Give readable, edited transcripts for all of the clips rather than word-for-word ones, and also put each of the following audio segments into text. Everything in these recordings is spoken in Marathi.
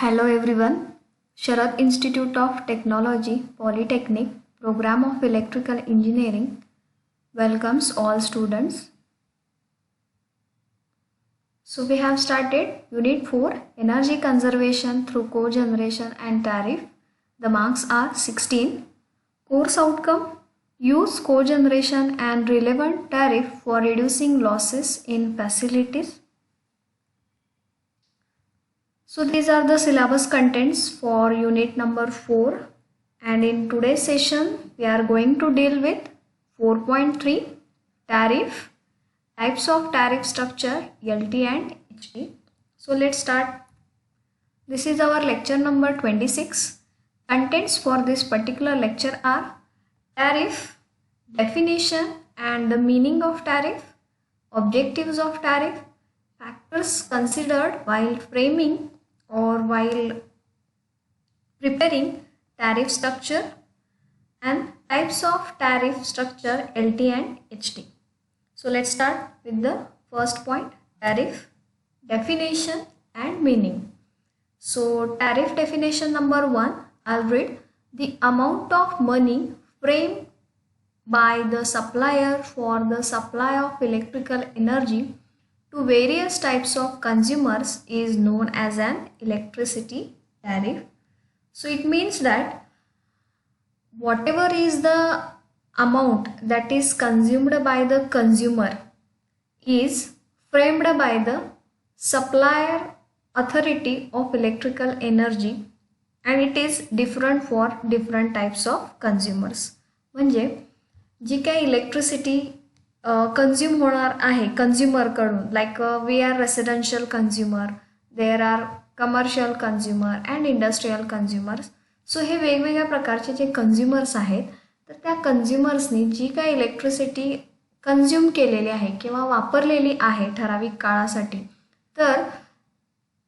Hello everyone. Sharad Institute of Technology, Polytechnic, Program of Electrical Engineering welcomes all students. So we have started Unit 4, Energy Conservation through Cogeneration and Tariff. The marks are 16. Course outcome: use cogeneration and relevant tariff for reducing losses in facilities. So these are the syllabus contents for unit number 4, and in today's session we are going to deal with 4.3 tariff, types of tariff structure, LT and HT. So let's start. This is our lecture number 26. Contents for this particular lecture are tariff, definition and the meaning of tariff, objectives of tariff, factors considered while framing or while preparing tariff structure, and types of tariff structure LT and HT. So let's start with the first point, tariff, definition and meaning. So tariff definition number 1, I'll read: the amount of money framed by the supplier for the supply of electrical energy to various types of consumers is known as an electricity tariff. So it means that whatever is the amount that is consumed by the consumer is framed by the supplier authority of electrical energy, and it is different for different types of consumers. म्हणजे जी काही इलेक्ट्रिसिटी कंज्यूम होणार आहे कंझ्युमरकडून, like we are residential consumer, there are commercial consumer and industrial consumers. So हे वेगवेगळ्या प्रकारचे जे कंझ्युमर्स आहेत, तर त्या कंझ्युमर्सनी जी काही इलेक्ट्रिसिटी कंझ्युम केलेली आहे किंवा वापरलेली आहे ठराविक काळासाठी, तर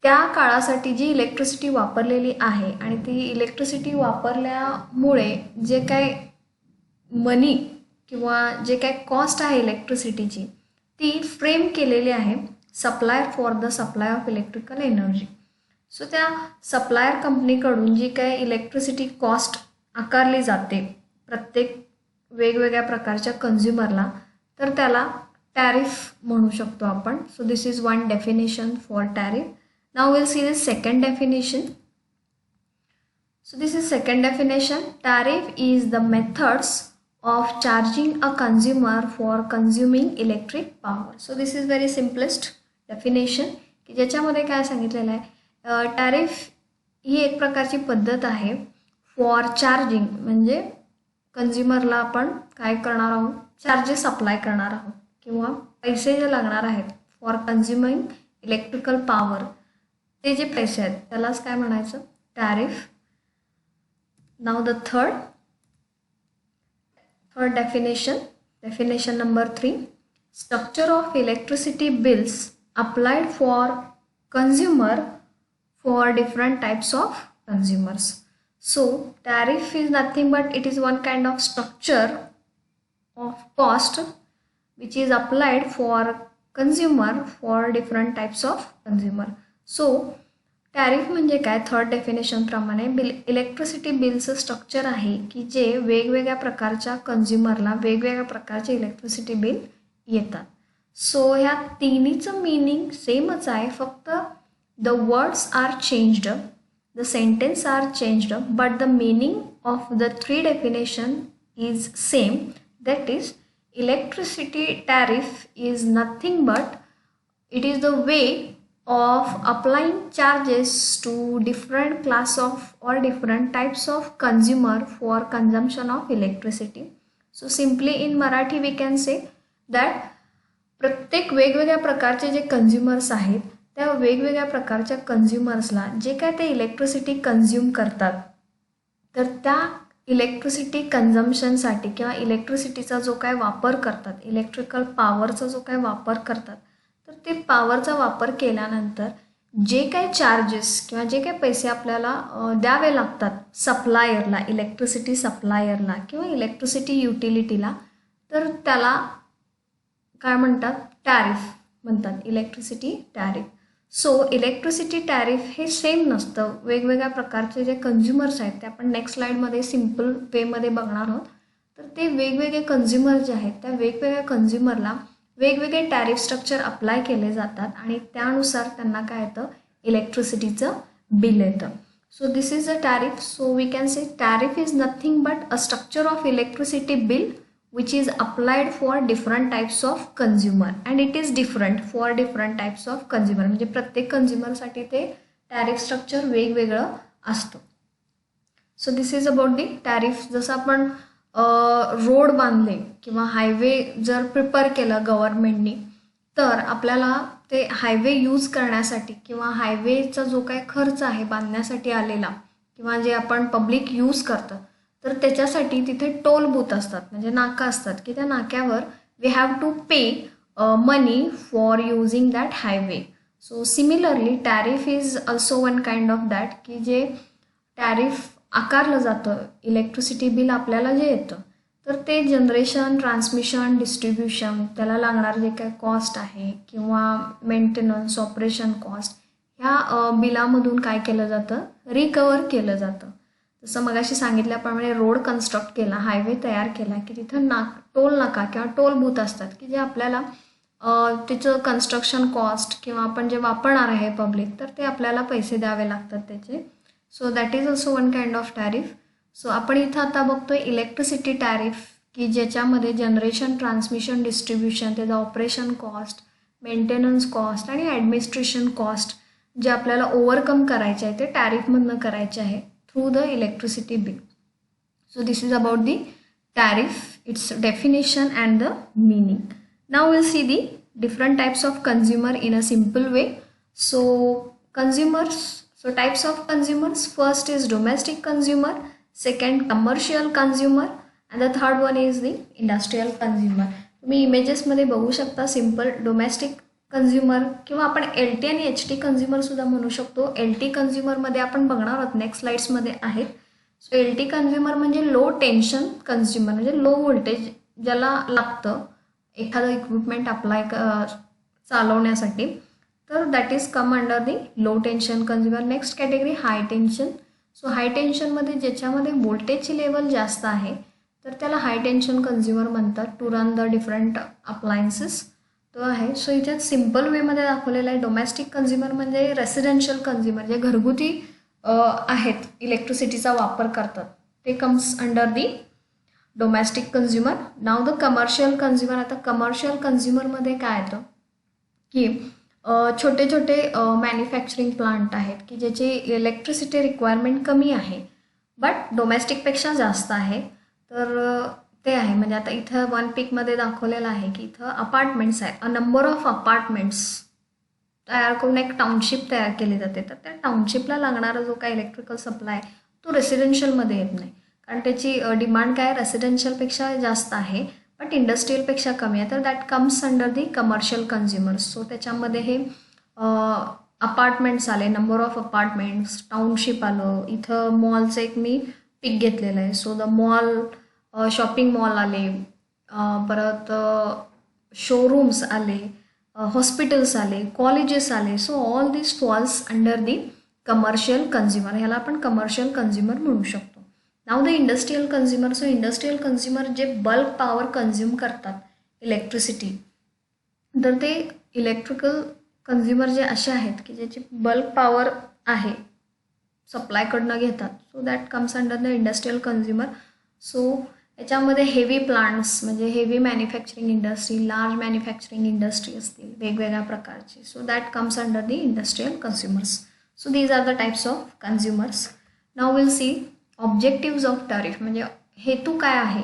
त्या काळासाठी जी इलेक्ट्रिसिटी वापरलेली आहे आणि ती इलेक्ट्रिसिटी वापरल्यामुळे जे काही मनी किंवा जे काय कॉस्ट आहे इलेक्ट्रिसिटीची ती फ्रेम केलेली आहे supplier for the supply of electrical energy. So त्या सप्लायर कंपनीकडून जी काय इलेक्ट्रिसिटी कॉस्ट आकारली जाते प्रत्येक वेगवेगळ्या प्रकारच्या कंझ्युमरला, तर त्याला टॅरिफ म्हणू शकतो आपण. So this is one definition for tariff. Now will see this second definition. So this is second definition. Tariff is the methods of charging a consumer for consuming electric power. So this is very simplest definition की ज्याच्यामध्ये काय सांगितलेलं आहे, टॅरिफ ही एक प्रकारची पद्धत आहे फॉर चार्जिंग, म्हणजे कंझ्युमरला आपण काय करणार आहोत, चार्जेस अप्लाय करणार आहोत किंवा पैसे जे लागणार आहेत फॉर कन्झ्युमिंग इलेक्ट्रिकल पॉवर, ते जे पैसे आहेत त्यालाच काय म्हणायचं, tariff. Now the third definition number 3, structure of electricity bills applied for consumer for different types of consumers. So tariff is nothing but it is one kind of structure of cost which is applied for consumer for different types of consumer. So tariff म्हणजे काय, थर्ड डेफिनेशन प्रमाणे इलेक्ट्रिसिटी बिलचं स्ट्रक्चर आहे की जे वेगवेगळ्या प्रकारच्या कंझ्युमरला वेगवेगळ्या प्रकारचे इलेक्ट्रिसिटी बिल येतात. सो ह्या तिन्हीचं मीनिंग सेमच आहे, फक्त the words are changed, the sentence are changed, but the meaning of the three definition is same. That is electricity tariff is nothing but it is the way of applying charges to different class of or different types of consumer for consumption of electricity. So simply in Marathi we can say that प्रत्येक वेगवेगळ्या प्रकारचे जे कंझ्युमर्स आहेत त्या वेगवेगळ्या प्रकारच्या कंझ्युमर्सला जे काय ते इलेक्ट्रिसिटी कंझ्युम करतात, तर त्या इलेक्ट्रिसिटी कन्झम्पशनसाठी किंवा इलेक्ट्रिसिटीचा जो काय वापर करतात, इलेक्ट्रिकल पॉवरचा जो काय वापर करतात, तर ते पॉवरचा वापर केल्यानंतर जे काही चार्जेस किंवा जे काही पैसे आपल्याला द्यावे लागतात सप्लायरला, इलेक्ट्रिसिटी सप्लायरला किंवा इलेक्ट्रिसिटी युटिलिटीला, तर त्याला काय म्हणतात, टॅरिफ म्हणतात, electricity tariff. So electricity tariff हे सेम नसतं. वेगवेगळ्या प्रकारचे जे कन्झ्युमर्स आहेत ते आपण नेक्स्ट स्लाईडमध्ये सिम्पल वेमध्ये बघणार आहोत. तर ते वेगवेगळे कन्झ्युमर जे आहेत त्या वेगवेगळ्या कन्झ्युमरला वेगवेगळे टॅरिफ स्ट्रक्चर अप्लाय केले जातात आणि त्यानुसार त्यांना काय येतं, इलेक्ट्रिसिटीचं बिल येतं. So this is a tariff. So we can say tariff is nothing but a structure of electricity bill which is applied for different types of consumer and it is different for different types of consumer. म्हणजे प्रत्येक कंझ्युमरसाठी ते टॅरिफ स्ट्रक्चर वेगवेगळं असतं. So this is about the tariff. जसं आपण रोड बांधले किंवा हायवे जर प्रिपेअर केलं गव्हर्नमेंटनी, तर आपल्याला ते हायवे यूज करण्यासाठी किंवा हायवेचा जो काही खर्च आहे बांधण्यासाठी आलेला किंवा जे आपण पब्लिक यूज करतं, तर त्याच्यासाठी तिथे टोल बूथ असतात, म्हणजे नाका असतात, की त्या नाक्यावर we have to pay money for using that highway. So similarly tariff is also one kind of that, की जे टॅरिफ आकारलं जातं, इलेक्ट्रिसिटी बिल आपल्याला जे येतं, तर ते जनरेशन, ट्रान्समिशन, डिस्ट्रीब्युशन, त्याला लागणार जे काही कॉस्ट आहे किंवा मेंटेनन्स, ऑपरेशन कॉस्ट, ह्या बिलामधून काय केलं जातं, रिकवर केलं जातं. जसं मगाशी सांगितल्याप्रमाणे रोड कन्स्ट्रक्ट केला, हायवे तयार केला, की तिथं टोल नाका किंवा टोल बूथ असतात, की जे आपल्याला तिचं कन्स्ट्रक्शन कॉस्ट किंवा आपण जे वापरणार आहे पब्लिक, तर ते आपल्याला पैसे द्यावे लागतात त्याचे. So that is also one kind of tariff. So आपण इथं आता बघतोय इलेक्ट्रिसिटी टॅरिफ, की ज्याच्यामध्ये जनरेशन, ट्रान्समिशन, डिस्ट्रीब्युशन, त्याचा ऑपरेशन कॉस्ट, मेंटेनन्स कॉस्ट आणि ॲडमिनिस्ट्रेशन कॉस्ट जे आपल्याला ओव्हरकम करायचे आहे ते टॅरिफमधनं करायचे आहे through the electricity bill. So this is about the tariff, its definition and the meaning. Now we'll see the different types of consumer in a simple way. So consumers, so types of consumers, first is domestic consumer, second commercial consumer and the third one is the industrial consumer. तुम्ही इमेजेस मध्ये बघू शकता सिंपल डोमेस्टिक कन्झ्युमर किंवा आपण LT आणि HT कन्झ्युमर सुद्धा म्हणू शकतो. LT कन्झ्युमरमध्ये आपण बघणार आहोत नेक्स्ट स्लाइड्समध्ये आहेत. सो LT कन्झ्युमर म्हणजे लो टेन्शन कन्झ्युमर, म्हणजे लो व्होल्टेज ज्याला लागतं एखादं इक्विपमेंट अप्लाय चालवण्यासाठी, तर that is come under the low tension consumer. Next category high tension. So high टेन्शनमध्ये ज्याच्यामध्ये व्होल्टेजची लेवल जास्त आहे तर त्याला हाय टेन्शन कन्झ्युमर म्हणतात, to run the different appliances तो आहे. सो इथे सिम्पल वेमध्ये दाखवलेला आहे. डोमेस्टिक कन्झ्युमर म्हणजे रेसिडेन्शियल कन्झ्युमर, जे घरगुती आहेत, इलेक्ट्रिसिटीचा वापर करतात, ते comes under the domestic consumer. Now the commercial consumer. आता कमर्शियल कन्झ्युमरमध्ये काय येतं की छोटे छोटे मॅन्युफॅक्चरिंग प्लांट आहेत की ज्याची इलेक्ट्रिसिटी रिक्वायरमेंट कमी आहे बट डोमेस्टिकपेक्षा जास्त आहे, तर ते आहे. म्हणजे आता इथं वन पिकमध्ये दाखवलेलं आहे की इथं अपार्टमेंट्स आहेत, अ नंबर ऑफ अपार्टमेंट्स तयार करून एक टाउनशिप तयार केली जाते. तर त्या टाउनशिपला लागणारा जो काय इलेक्ट्रिकल सप्लाय तो रेसिडेन्शियलमध्ये येत नाही, कारण त्याची डिमांड काय रेसिडेन्शियलपेक्षा जास्त आहे बट इंडस्ट्रीयलपेक्षा कमी आहे, तर that comes under the commercial consumers. So त्याच्यामध्ये हे अपार्टमेंट्स आले, नंबर ऑफ अपार्टमेंट्स, टाउनशिप आलं. इथं मॉलचं एक मी पिक घेतलेलं आहे. So the mall, shopping mall आले, परत शोरूम्स आले, हॉस्पिटल्स आले, कॉलेजेस आले. So all this falls under the commercial consumer. ह्याला आपण कमर्शियल कन्झ्युमर म्हणू शकतो. नाव the industrial consumer. So industrial consumer जे बल्क पॉवर कन्झ्युम करतात इलेक्ट्रिसिटी, तर ते इलेक्ट्रिकल कन्झ्युमर जे असे आहेत की ज्याची बल्क पॉवर आहे सप्लायकडनं घेतात, so that comes under the industrial consumer. So याच्यामध्ये हेवी प्लांट्स म्हणजे heavy manufacturing industry, large manufacturing industry असतील वेगवेगळ्या प्रकारची, so that comes under the industrial consumers. So these are the types of consumers. Now will see objectives of tariff, म्हणजे हेतू काय आहे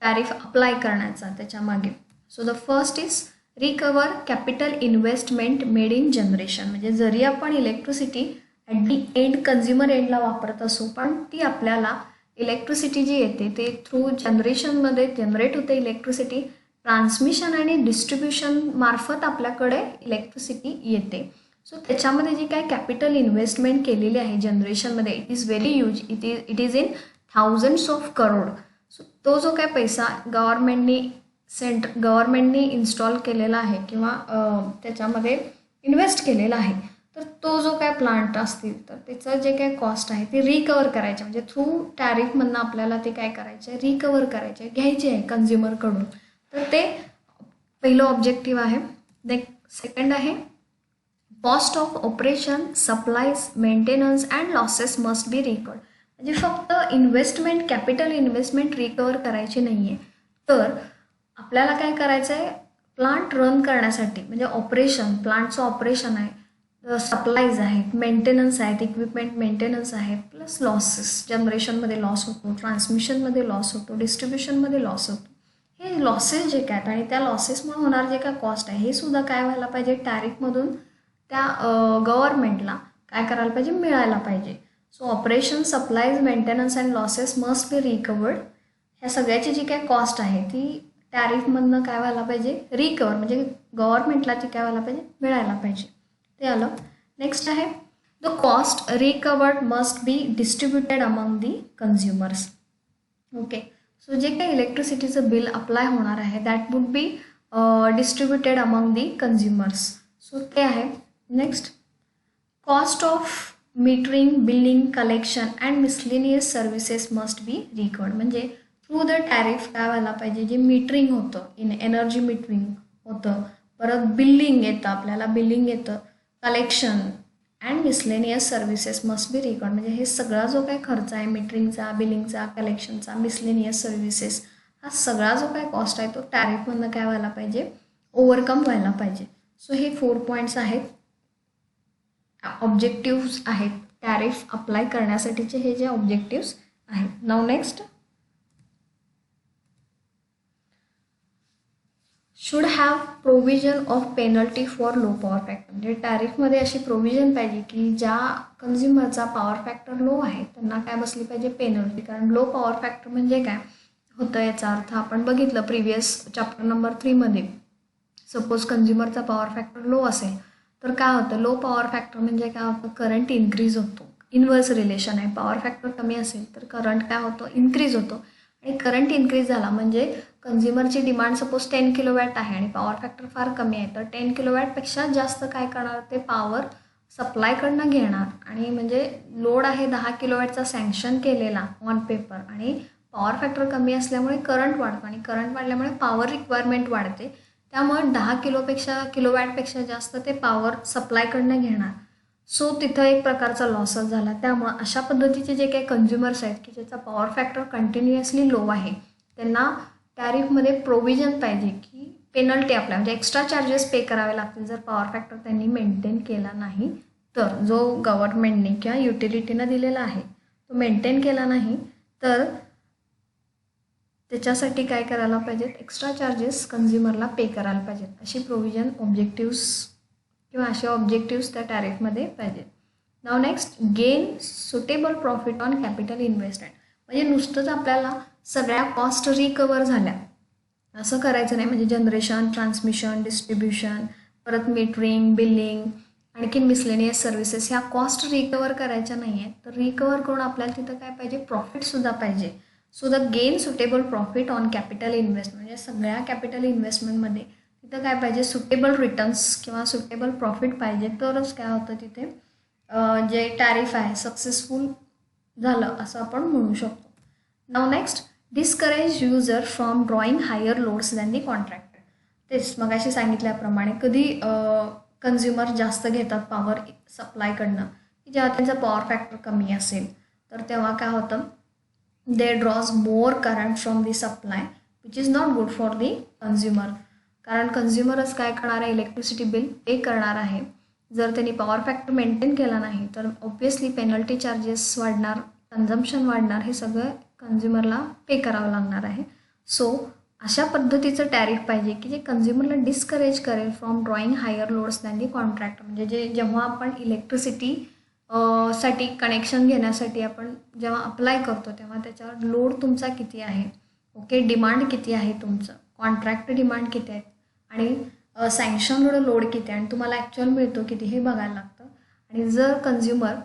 टॅरिफ अप्लाय करण्याचा त्याच्या मागे. So the first is recover capital investment made in generation. म्हणजे जरी आपण electricity at the end consumer एंडला वापरत असू, पण ती आपल्याला इलेक्ट्रिसिटी जी येते ते थ्रू जनरेशनमध्ये जनरेट होते इलेक्ट्रिसिटी, ट्रान्समिशन आणि डिस्ट्रीब्युशन मार्फत आपल्याकडे इलेक्ट्रिसिटी येते. सो त्याच्यामध्ये जी काय कॅपिटल इन्व्हेस्टमेंट केलेली आहे जनरेशनमध्ये, it is very huge, it is in thousands of crore. So तो जो काय पैसा गव्हर्नमेंटनी इन्स्टॉल केलेला आहे किंवा त्याच्यामध्ये इन्व्हेस्ट केलेला आहे, तर तो जो काय प्लांट असतील तर त्याचं जे काय कॉस्ट आहे ते रिकवर करायचे, म्हणजे थ्रू टॅरिफमधनं आपल्याला ते काय करायचं आहे, रिकवर करायचे आहे, घ्यायचे आहे कन्झ्युमरकडून. तर ते पहिलं ऑब्जेक्टिव्ह आहे. सेकंड आहे cost of operation, supplies, maintenance and losses must be recovered. म्हणजे फक्त इन्व्हेस्टमेंट, कॅपिटल इन्व्हेस्टमेंट रिकवर करायची नाही आहे, तर आपल्याला काय करायचं आहे, प्लांट रन करण्यासाठी म्हणजे ऑपरेशन, प्लांटचं ऑपरेशन आहे, सप्लाईज आहेत, मेंटेनन्स आहेत, इक्विपमेंट मेंटेनन्स आहे, प्लस लॉसेस, जनरेशनमध्ये लॉस होतो, ट्रान्समिशनमध्ये लॉस होतो, डिस्ट्रीब्युशनमध्ये लॉस होतो. हे लॉसेस जे काय आहेत आणि त्या लॉसेसमुळे होणार जे काय कॉस्ट आहे हे सुद्धा काय व्हायला पाहिजे, टॅरिफमधून त्या गव्हर्नमेंटला काय करायला पाहिजे, मिळायला पाहिजे. So operation, supplies, maintenance and losses must be recovered. ह्या सगळ्याची जी काय कॉस्ट आहे ती टॅरिफमधनं काय व्हायला पाहिजे, रिकवर, म्हणजे गव्हर्नमेंटला ती काय व्हायला पाहिजे, मिळायला पाहिजे. ते आलं. नेक्स्ट आहे the cost recovered must be distributed among the consumers. Okay, so जे काही इलेक्ट्रिसिटीचं बिल अप्लाय होणार आहे that would be distributed among the consumers. So ते आहे. Next cost of metering, billing, collection and miscellaneous services must be recovered. म्हणजे थ्रू द टॅरिफ काय व्हायला पाहिजे, जे मीटरिंग होतं, एनर्जी मीटरिंग होतं, परत बिलिंग येतं, आपल्याला बिलिंग येतं, collection and miscellaneous services must be recovered. म्हणजे हे सगळा जो काही खर्च आहे मीटरिंगचा, बिलिंगचा, कलेक्शनचा, मिसलेनियस सर्व्हिसेस, हा सगळा जो काही कॉस्ट आहे तो टॅरिफमधनं काय व्हायला पाहिजे, ओव्हरकम व्हायला पाहिजे. सो हे 4 पॉईंट्स आहेत, ऑब्जेक्टिव्स आहेत, टॅरिफ अप्लाय करण्यासाठीचे हे जे ऑब्जेक्टिव्स आहेत. Now next, should have provision of penalty for low power factor. म्हणजे टॅरिफमध्ये अशी प्रोव्हिजन पाहिजे की ज्या कन्झ्युमरचा पॉवर फॅक्टर लो आहे त्यांना काय बसली पाहिजे, पेनल्टी. कारण लो पॉवर फॅक्टर म्हणजे काय होतं, याचा अर्थ आपण बघितलं प्रिव्हियस चॅप्टर नंबर 3मध्ये. सपोज कन्झ्युमरचा पॉवर फॅक्टर लो असेल तर काय होतं, लो पॉवर फॅक्टर म्हणजे काय होतं, करंट इन्क्रीज होतो. इन्व्हर्स रिलेशन आहे, पॉवर फॅक्टर कमी असेल तर करंट काय होतो, इन्क्रीज होतो. आणि करंट इन्क्रीज झाला म्हणजे कन्झ्युमरची डिमांड सपोज 10 किलोवॅट आहे आणि पॉवर फॅक्टर फार कमी आहे, तर 10 किलोवॅटपेक्षा जास्त काय करणार, ते पॉवर सप्लायकडनं घेणार. आणि म्हणजे लोड आहे 10 किलोवॅटचा सँक्शन केलेला ऑन पेपर, आणि पॉवर फॅक्टर कमी असल्यामुळे करंट वाढतो, आणि करंट वाढल्यामुळे पॉवर रिक्वायरमेंट वाढते. त्यामुळे 10 किलोवॅटपेक्षा जास्त ते पॉवर सप्लायकडनं घेणार. सो तिथं एक प्रकारचा लॉसच झाला. त्यामुळं अशा पद्धतीचे जे काही कन्झ्युमर्स आहेत की ज्याचा पॉवर फॅक्टर कंटिन्युअसली लो आहे त्यांना टॅरिफमध्ये प्रोव्हिजन पाहिजे की पेनल्टी आपल्या म्हणजे एक्स्ट्रा चार्जेस पे करावे लागतील जर पॉवर फॅक्टर त्यांनी मेंटेन केला नाही तर. जो गव्हर्नमेंटने किंवा युटिलिटीनं दिलेला आहे तो मेंटेन केला नाही तर त्याच्यासाठी काय करायला पाहिजेत, एक्स्ट्रा चार्जेस कन्झ्युमरला पे करायला पाहिजेत. अशी प्रोव्हिजन ऑब्जेक्टिव्स किंवा असे ऑब्जेक्टिव्स त्या टॅरिफमध्ये पाहिजेत. Now next, gain suitable profit on capital investment. म्हणजे नुसतंच आपल्याला सगळ्या कॉस्ट रिकवर झाल्या असं करायचं नाही. म्हणजे जनरेशन, ट्रान्समिशन, डिस्ट्रीब्युशन, परत मीटरिंग, बिलिंग, आणखी मिसलेनियस सर्व्हिसेस, ह्या कॉस्ट रिकवर करायच्या नाही आहेत. तर रिकवर करून आपल्याला तिथं काय पाहिजे, प्रॉफिटसुद्धा पाहिजे. So the gain suitable profit on capital investment. म्हणजे सगळ्या कॅपिटल इन्व्हेस्टमेंटमध्ये तिथं काय पाहिजे, सुटेबल रिटर्न्स किंवा सुटेबल प्रॉफिट पाहिजे, तरच काय होतं तिथे जे टॅरिफ आहे सक्सेसफुल झालं असं आपण म्हणू शकतो. Now next, discourage user from drawing higher loads than the contracted. तेच मगाशी सांगितल्याप्रमाणे कधी कन्झ्युमर जास्त घेतात पॉवर सप्लायकडनं की जेव्हा त्यांचा पॉवर फॅक्टर कमी असेल तर तेव्हा काय होतं, they draws more current from the supply which is not good for the consumer. कारण कन्झ्युमरच काय करणार आहे, इलेक्ट्रिसिटी बिल पे करणार आहे. जर त्यांनी पॉवर फॅक्टर मेंटेन केला नाही तर ऑब्व्हियसली पेनल्टी चार्जेस वाढणार, कन्झम्पशन वाढणार, हे सगळं कन्झ्युमरला पे करावं लागणार आहे. सो अशा पद्धतीचं टॅरिफ पाहिजे की जे कन्झ्युमरला डिस्करेज करेल from drawing higher loads than the contract. म्हणजे जेव्हा आपण इलेक्ट्रिसिटी साठी कनेक्शन घेण्यासाठी आपण जेव्हा अप्लाय करतो तेव्हा त्याच्यावर लोड तुमचा किती आहे, ओके, डिमांड किती आहे, तुमचं कॉन्ट्रॅक्ट डिमांड किती आहे आणि सँक्शनड लोड किती आहे आणि तुम्हाला ॲक्च्युअल मिळतो किती हे बघायला लागतं. आणि जर कन्झ्युमर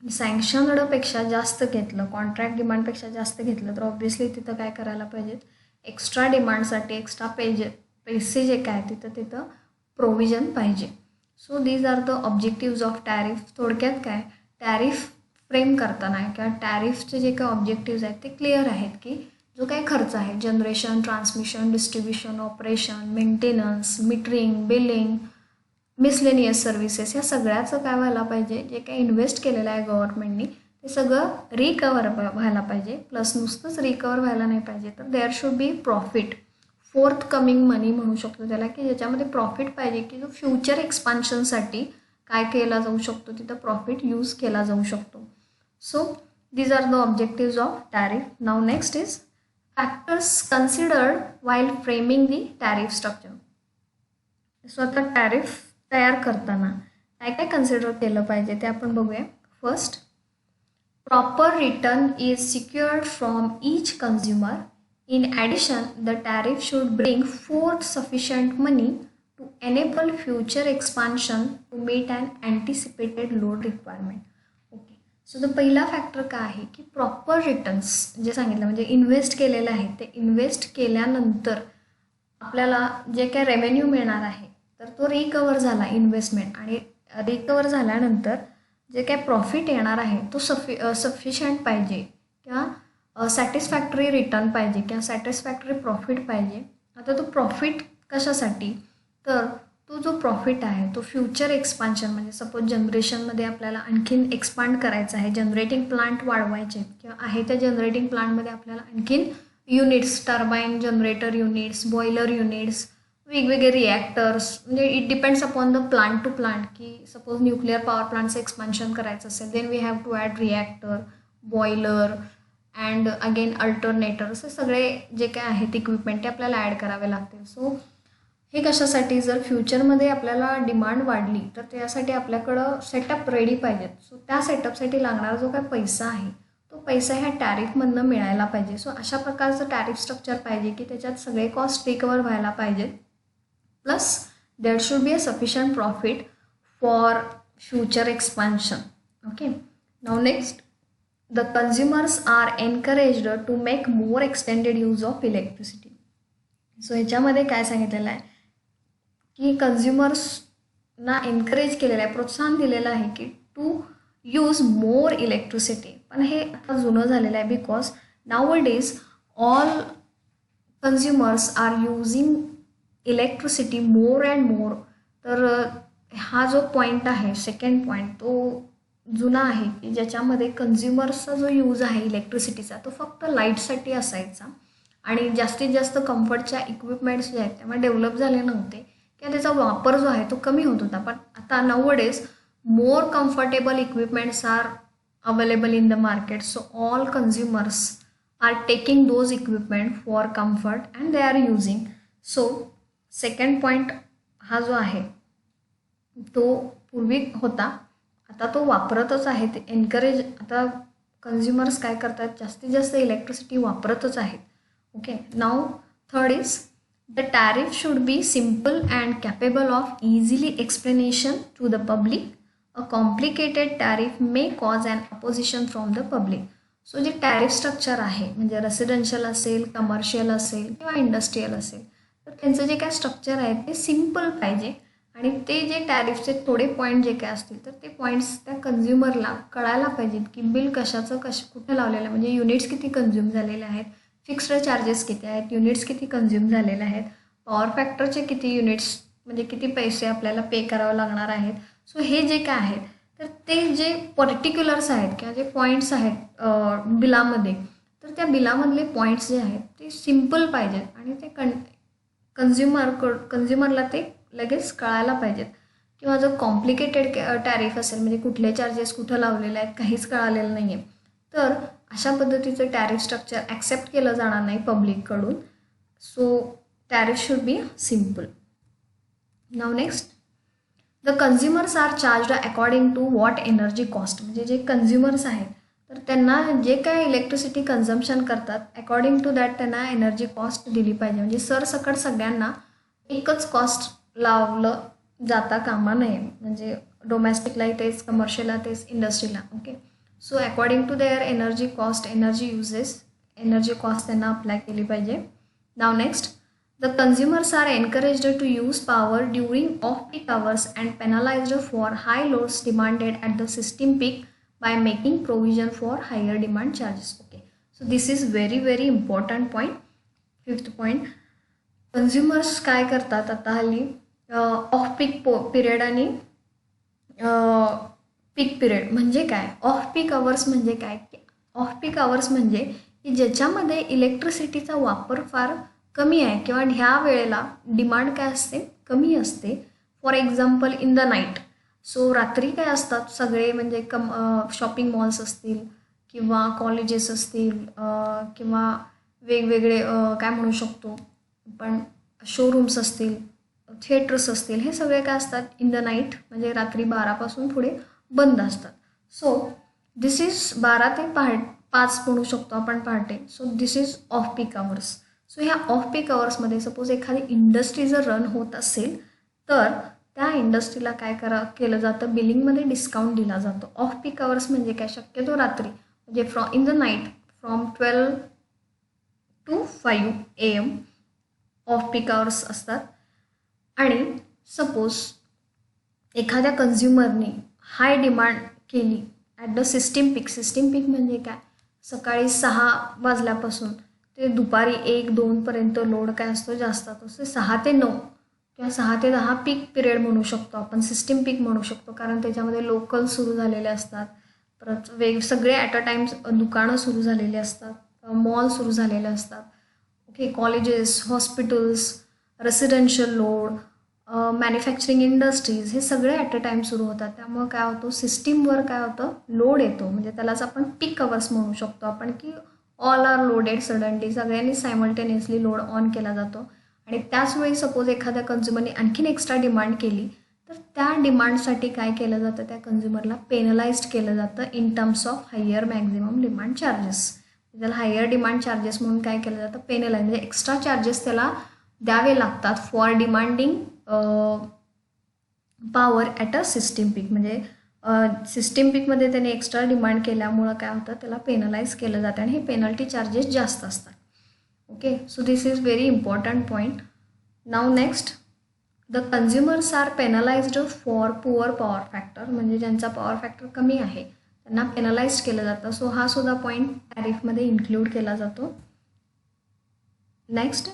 सँक्शनडपेक्षा जास्त घेतलं, कॉन्ट्रॅक्ट डिमांडपेक्षा जास्त घेतलं तर ऑब्व्हियसली तिथं काय करायला पाहिजेत, एक्स्ट्रा डिमांडसाठी एक्स्ट्रा पैसे जे काय तिथं प्रोव्हिजन पाहिजे. So these are the objectives of tariff. थोडक्यात काय, टॅरिफ फ्रेम करताना किंवा टॅरिफचे जे काही ऑब्जेक्टिव्ज आहेत ते क्लिअर आहेत की जो काही खर्च आहे, generation, transmission, distribution, operation, maintenance, metering, billing, miscellaneous services, ह्या सगळ्याचं काय व्हायला पाहिजे, जे काही इन्व्हेस्ट केलेलं आहे गव्हर्नमेंटनी ते सगळं रिकवर व्हायला पाहिजे. प्लस नुसतंच रिकवर व्हायला नाही पाहिजे, तर there should be profit, forthcoming money म्हणू शकतो त्याला, की ज्याच्यामध्ये प्रॉफिट पाहिजे, की जो फ्युचर एक्सपान्शनसाठी काय केला जाऊ शकतो, तिथं प्रॉफिट यूज केला जाऊ शकतो. So these are the objectives of tariff. Now next is factors considered while framing the tariff structure. So आता टॅरिफ तयार करताना काय काय कन्सिडर केलं पाहिजे ते आपण बघूया. First, proper return is secured from each consumer. In addition, the tariff should bring forth sufficient money to enable future expansion to meet an anticipated load requirement. Okay, so the पहिला फॅक्टर काय आहे की प्रॉपर रिटर्न्स जे सांगितलं, म्हणजे इन्व्हेस्ट केलेलं आहे ते इन्व्हेस्ट केल्यानंतर आपल्याला जे काय रेव्हेन्यू मिळणार आहे तर तो रिकवर झाला इन्व्हेस्टमेंट, आणि रिकवर झाल्यानंतर जे काय प्रॉफिट येणार आहे तो सफिशियंट पाहिजे किंवा सॅटिस्फॅक्टरी रिटर्न पाहिजे किंवा सॅटिस्फॅक्टरी प्रॉफिट पाहिजे. आता तो प्रॉफिट कशासाठी, तर तो जो प्रॉफिट आहे तो फ्युचर एक्सपान्शन, म्हणजे सपोज जनरेशनमध्ये आपल्याला आणखीन एक्सपांड करायचं आहे, जनरेटिंग प्लांट वाढवायचे किंवा आहे त्या जनरेटिंग प्लांटमध्ये आपल्याला आणखीन units, turbine generator units, boiler units, वेगवेगळे रिॲक्टर्स, म्हणजे it depends upon the plant to plant, की सपोज न्यूक्लिअर पॉवर प्लांटचं एक्सपान्शन करायचं असेल then we have to add reactor, boiler and again alternator, असे सगळे जे काय आहेत इक्विपमेंट ते आपल्याला ॲड करावे लागतील. सो हे कशासाठी, जर फ्युचरमध्ये आपल्याला डिमांड वाढली तर त्यासाठी आपल्याकडं सेटअप रेडी पाहिजेत. सो त्या सेटअपसाठी लागणारा जो काय पैसा आहे तो पैसा ह्या टॅरिफमधनं मिळायला पाहिजे. सो अशा प्रकारचं टॅरिफ स्ट्रक्चर पाहिजे की त्याच्यात सगळे कॉस्ट रिकवर व्हायला पाहिजेत. Plus there should be a sufficient profit for future expansion. Okay, now next, the consumers are encouraged to make more extended use of electricity. So ह्याच्यामध्ये काय सांगितलेलं आहे की कन्झ्युमर्सना एनकरेज केलेलं आहे, प्रोत्साहन दिलेलं आहे की टू यूज मोर इलेक्ट्रिसिटी. पण हे आता जुनं झालेलं आहे because nowadays all consumers are using electricity more and more. तर हा जो पॉईंट आहे, सेकंड पॉईंट, तो जुना आहे की ज्याच्यामध्ये कन्झ्युमर्सचा जो यूज आहे इलेक्ट्रिसिटीचा तो फक्त लाईटसाठी असायचा आणि जास्तीत जास्त कम्फर्टच्या इक्विपमेंट्स जे आहेत त्यामुळे डेव्हलप झाले नव्हते किंवा त्याचा वापर जो आहे तो कमी होत होता. पण आता nowadays more comfortable equipments are available in the market. So all consumers are taking those equipment for comfort and they are using. So second point हा जो आहे तो पूर्वी होता, आता तो वापरतच आहे. ते एनकरेज, आता कन्झ्युमर्स काय करतात, जास्तीत जास्त इलेक्ट्रिसिटी वापरतच आहेत. Okay, now third is the tariff should be simple and capable of easily explanation to the public. A complicated tariff may cause and opposition from the public. सो जे टॅरिफ स्ट्रक्चर आहे, म्हणजे रेसिडेन्शियल असेल, कमर्शियल असेल किंवा इंडस्ट्रीयल असेल, तर त्यांचं जे काय स्ट्रक्चर आहे ते सिम्पल पाहिजे आणि ते जे टॅरिफचे थोडे पॉईंट जे काय असतील तर ते पॉईंट्स त्या कन्झ्युमरला कळायला पाहिजेत की बिल कशाचं कुठे लावलेलं आहे, म्हणजे युनिट्स किती कन्झ्युम झालेले आहेत, फिक्स्ड चार्जेस किती आहेत, युनिट्स किती कन्झ्युम झालेले आहेत, पॉवर फॅक्टरचे किती युनिट्स, म्हणजे किती पैसे आपल्याला पे करावं लागणार आहेत. सो हे जे काय आहेत तर ते जे पर्टिक्युलर्स आहेत किंवा जे पॉईंट्स आहेत बिलामध्ये, तर त्या बिलामधले पॉईंट्स जे आहेत ते सिम्पल पाहिजेत आणि ते कन्झ्युमरला ते लगेच कळायला पाहिजेत. किंवा जर कॉम्प्लिकेटेड टॅरिफ असेल, म्हणजे कुठले चार्जेस कुठं लावलेले आहेत काहीच कळालेलं नाही आहे, तर अशा पद्धतीचं टॅरिफ स्ट्रक्चर ॲक्सेप्ट केलं जाणार नाही पब्लिककडून. So tariff should be simple. Now next, the consumers are charged according to what energy cost. म्हणजे जे कन्झ्युमर्स आहेत तर त्यांना जे काय इलेक्ट्रिसिटी कन्झम्पशन करतात अकॉर्डिंग टू दॅट त्यांना एनर्जी कॉस्ट दिली पाहिजे. म्हणजे सरसकट सगळ्यांना एकच कॉस्ट लावलं जाता कामा नये, म्हणजे डोमेस्टिकला तेच, कमर्शियलला तेच, इंडस्ट्रीला. Okay, so according to their energy cost, energy uses, energy cost त्यांना अप्लाय केली पाहिजे. Now next, The consumers are encouraged to use power during off-peak hours and penalized for high loads demanded at the system peak by making provision for higher demand charges. Okay, so this is very important point. Fifth point, consumers काय करतात आता हल्ली ऑफ पीक पिरियड आणि पीक पिरियड म्हणजे काय, ऑफ पीक आवर्स म्हणजे काय, ऑफ पीक आवर्स म्हणजे की ज्याच्यामध्ये इलेक्ट्रिसिटीचा वापर फार कमी आहे किंवा ह्या वेळेला डिमांड काय असते, कमी असते. For example in the night. So रात्री काय असतात सगळे म्हणजे शॉपिंग मॉल्स असतील किंवा कॉलेजेस असतील किंवा वेगवेगळे काय म्हणू शकतो पण शोरूम्स असतील, थिएटर्स असतील, हे सगळे काय असतात इन द नाईट म्हणजे रात्री 12पासून पुढे बंद असतात. सो दिस इज 12 ते 5 म्हणू शकतो आपण पहाटे. So this is off peak hours. So ह्या ऑफ पीक आवर्समध्ये सपोज एखादी इंडस्ट्री जर रन होत असेल तर त्या इंडस्ट्रीला काय केलं जातं, बिलिंगमध्ये डिस्काउंट दिला जातो. ऑफ पीक आवर्स म्हणजे काय, शक्यतो रात्री म्हणजे in the night from 12 to 5 AM off peak hours असतात. आणि सपोज एखाद्या कंझ्युमरनी हाय डिमांड केली ॲट द सिस्टीम पीक म्हणजे काय, सकाळी 6 वाजल्यापासून ते दुपारी 1-2पर्यंत लोड काय असतो जास्त असतो. 6 ते 9 किंवा 6 ते 10 पीक पिरियड म्हणू शकतो आपण, सिस्टीम पीक म्हणू शकतो, कारण त्याच्यामध्ये लोकल सुरू झालेले असतात, परत सगळे ॲट अ टाइम दुकानं सुरू झालेली असतात, मॉल सुरू झालेले असतात. Okay, colleges, hospitals, residential load, manufacturing industries, हे सगळे ॲट अ टाइम सुरू होतात. त्यामुळं काय होतं, सिस्टीमवर काय होतं, लोड येतो. म्हणजे त्यालाच आपण पीक आवर्स म्हणू शकतो आपण, की ऑल आर लोडेड सडनली, सगळ्यांनी सायमल्टेनियसली लोड ऑन केला जातो. आणि त्याचवेळी सपोज एखाद्या कंझ्युमरने आणखीन एक्स्ट्रा डिमांड केली तर त्या डिमांडसाठी काय केलं जातं, त्या कंझ्युमरला पेनलाइज्ड केलं जातं in terms of higher maximum demand charges. त्याला हायर डिमांड चार्जेस म्हणून काय केलं जातं, पेनलाइज म्हणजे एक्स्ट्रा चार्जेस त्याला द्यावे लागतात for demanding power at a system peak. म्हणजे सिस्टीम पीकमध्ये त्याने एक्स्ट्रा डिमांड केल्यामुळं काय होतं, त्याला पेनलाइज केलं जातं आणि हे पेनल्टी चार्जेस जास्त असतात. Okay, so this is very important point. Now next, the consumers are penalized for poor power factor. म्हणजे ज्यांचा पॉवर फॅक्टर कमी आहे त्यांना पेनलाइज केलं जातं. सो हा सुद्धा पॉईंट टॅरिफमध्ये इन्क्लूड केला जातो. Next,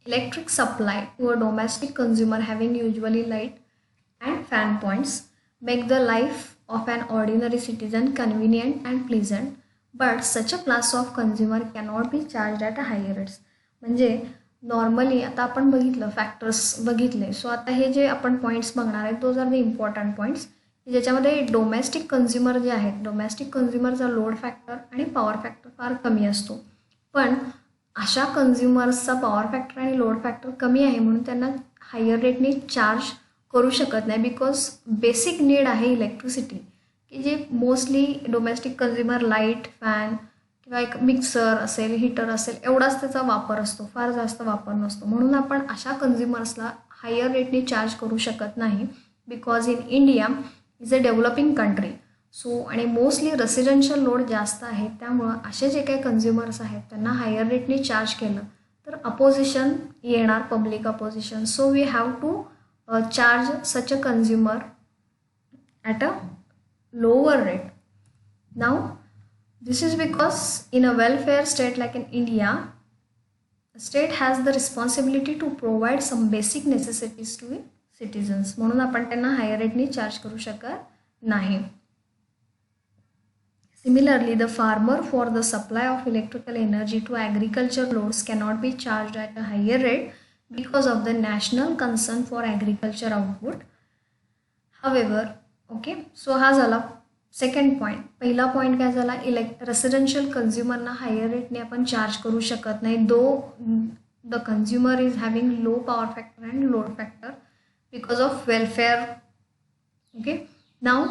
electric supply to a domestic consumer having usually light and fan points make the life of an ordinary citizen convenient and pleasant, but such a class of consumer cannot be charge at a higher rates. म्हणजे नॉर्मली आता आपण बघितलं, फॅक्टर्स बघितले. सो आता हे जे आपण पॉईंट्स बघणार आहेत those are the important points, ज्याच्यामध्ये डोमेस्टिक कंझ्युमर जे आहेत, डोमेस्टिक कंझ्युमरचा लोड फॅक्टर आणि पॉवर फॅक्टर फार कमी असतो. पण अशा कंझ्युमर्सचा पॉवर फॅक्टर आणि लोड फॅक्टर कमी आहे म्हणून त्यांना हायर रेटने चार्ज करू शकत नाही, बिकॉज बेसिक नीड आहे इलेक्ट्रिसिटी, की जे mostly domestic consumer light, fan किंवा एक मिक्सर असेल, हीटर असेल, एवढाच त्याचा वापर असतो, फार जास्त वापर नसतो. म्हणून आपण अशा कंझ्युमर्सला हायर रेटने चार्ज करू शकत नाही, because in India is a developing country. So आणि मोस्टली रेसिडेन्शियल लोड जास्त आहे, त्यामुळं असे जे काही कंझ्युमर्स आहेत त्यांना हायर रेटने चार्ज केलं तर अपोजिशन येणार, public opposition. So we have to charge such a consumer at a lower rate. Now this is because in a welfare state like in India, the state has the responsibility to provide some basic necessities to citizens. म्हणून आपण त्यांना हायर रेटने चार्ज करू शकत नाही. Similarly, the farmer for the supply of electrical energy to agriculture loads cannot be charged at a higher rate because of the national concern for agriculture output. However, okay, so हा झाला सेकंड पॉईंट. पहिला पॉईंट काय झाला, रेसिडेन्शियल कंझ्युमरना हायर रेटने आपण चार्ज करू शकत नाही, though the consumer is having low power factor and load factor because of welfare. Okay, now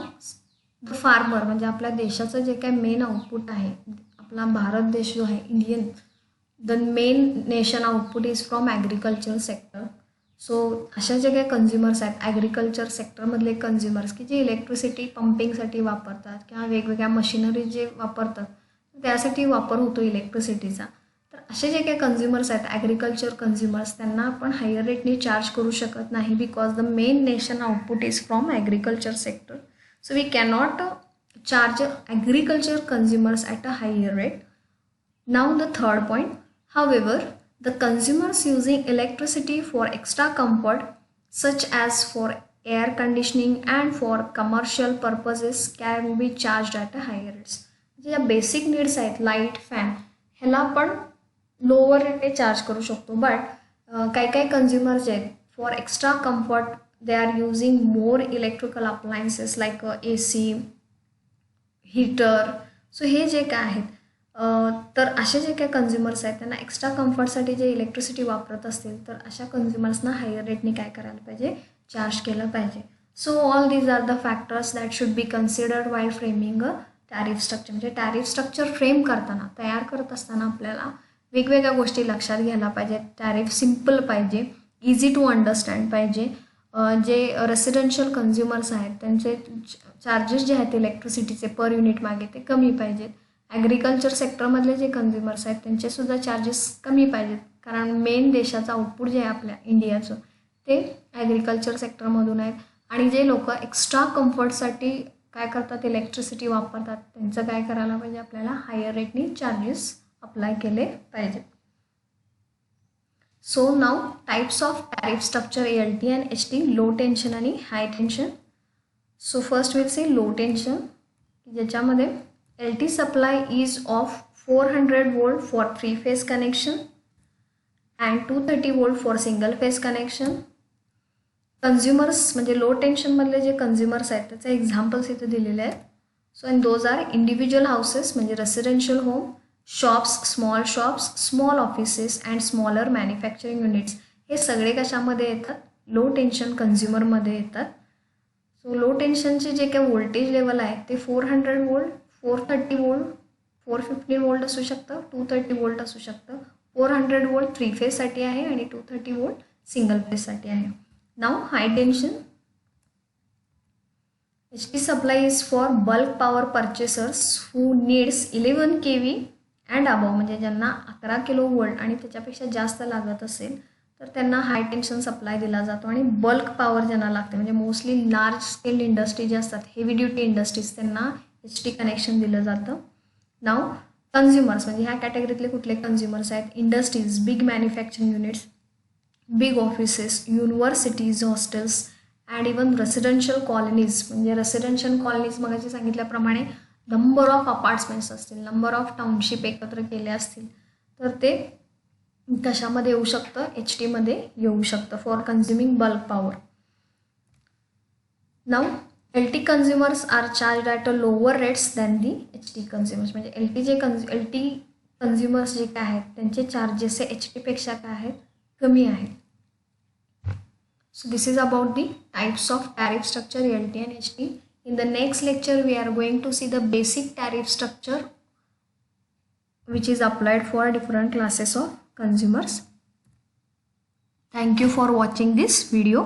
the farmer म्हणजे आपल्या देशाचं जे काय मेन आउटपुट आहे, आपला भारत देश जो आहे Indian, the main nation output is from agriculture sector. So अशा जे काही कंझ्युमर्स आहेत ॲग्रिकल्चर सेक्टरमधले कंझ्युमर्स की जे इलेक्ट्रिसिटी पंपिंगसाठी वापरतात किंवा वेगवेगळ्या मशिनरी जे वापरतात त्यासाठी वापर होतो इलेक्ट्रिसिटीचा, तर असे जे काही कन्झ्युमर्स आहेत ॲग्रिकल्चर कन्झ्युमर्स त्यांना आपण हायर रेटनी चार्ज करू शकत नाही because the main nation output is from agriculture sector. So we cannot charge agriculture consumers at a higher rate. Now the third point, however, the consumers using electricity for extra comfort such as for air conditioning and for commercial purposes can be charged at a higher rates. जे बेसिक नीड्स आहेत लाईट फॅन ह्याला आपण लोअर रेटने चार्ज करू शकतो. बट काही काही कन्झ्युमर्स जे आहेत for extra comfort they are using more electrical appliances like AC, heater. So हे जे काय आहेत तर असे जे काही कन्झ्युमर्स आहेत त्यांना एक्स्ट्रा कम्फर्टसाठी जे इलेक्ट्रिसिटी वापरत असतील तर अशा कन्झ्युमर्सना हायर रेटने काय करायला पाहिजे, चार्ज केलं पाहिजे. So all these are the factors that should be considered while framing a tariff structure. म्हणजे टॅरिफ स्ट्रक्चर फ्रेम करताना तयार करत असताना आपल्याला वेगवेगळ्या गोष्टी लक्षात घ्यायला पाहिजेत. टॅरिफ सिम्पल पाहिजे, इझी टू अंडरस्टँड पाहिजे. जे रेसिडेन्शियल कन्झ्युमर्स आहेत त्यांचे चार्जेस जे आहेत इलेक्ट्रिसिटीचे पर युनिट मागे ते कमी पाहिजेत. ॲग्रिकल्चर सेक्टरमधले जे कन्झ्युमर्स आहेत त्यांचेसुद्धा चार्जेस कमी पाहिजेत कारण मेन देशाचं आउटपुट जे आहे आपल्या इंडियाचं ते ॲग्रिकल्चर सेक्टरमधून आहेत. आणि जे लोक एक्स्ट्रा कम्फर्टसाठी काय करतात इलेक्ट्रिसिटी वापरतात त्यांचं काय करायला पाहिजे, आपल्याला हायर रेटनी चार्जेस अप्लाय केले पाहिजेत. So now types of tariff structure LT and HT, low tension आणि high tension. So first will see low tension, ज्याच्यामध्ये LT supply is of 400 volt for 3 phase connection and 230 volt for single phase connection. Consumers म्हणजे लो टेन्शनमधले जे कन्झ्युमर्स आहेत त्याचे एक्झाम्पल्स इथे दिलेले आहेत. So and those are individual houses म्हणजे residential home, shops, small offices and smaller manufacturing units. हे सगळे कशामध्ये येतात, लो टेन्शन कन्झ्युमरमध्ये येतात. सो लो टेन्शनचे जे काही व्होल्टेज लेवल आहे ते 400 volt, 430 volt, 415 volt असू शकतं, 230 volt असू शकतं. 400 volt 3 फेजसाठी आहे आणि 230 volt सिंगल फेजसाठी आहे. नाव हाय tension, HT supply is for bulk power purchasers who needs 11 kV and above, म्हणजे ज्यांना 11 kV आणि त्याच्यापेक्षा जास्त लागत असेल तर त्यांना हाय टेन्शन सप्लाय दिला जातो. आणि बल्क पॉवर ज्यांना लागते म्हणजे मोस्टली लार्ज स्केल इंडस्ट्री जे असतात, हेवी ड्युटी इंडस्ट्रीज, त्यांना HT कनेक्शन दिलं जातं. नाव कन्झ्युमर्स म्हणजे ह्या कॅटेगरीतले कुठले कन्झ्युमर्स आहेत, industries, big manufacturing units, big offices, universities, hostels and even residential colonies. म्हणजे रेसिडेन्शियल कॉलनीज मगाशी सांगितल्याप्रमाणे नंबर ऑफ अपार्टमेंट्स असतील, नंबर ऑफ टाउनशिप एकत्र केले असतील तर ते कशामध्ये येऊ शकतं, HTमध्ये येऊ शकतं for consuming bulk power. Now LT consumers are charge at a lower rates than the HT consumers. म्हणजे LT कन्झ्युमर्स जे काय आहेत त्यांचे चार्जेस हे HTपेक्षा काय आहेत, कमी आहेत. So this is about the types of tariff structure LT and HT. In the next lecture we are going to see the basic tariff structure which is applied for different classes of consumers. Thank you for watching this video.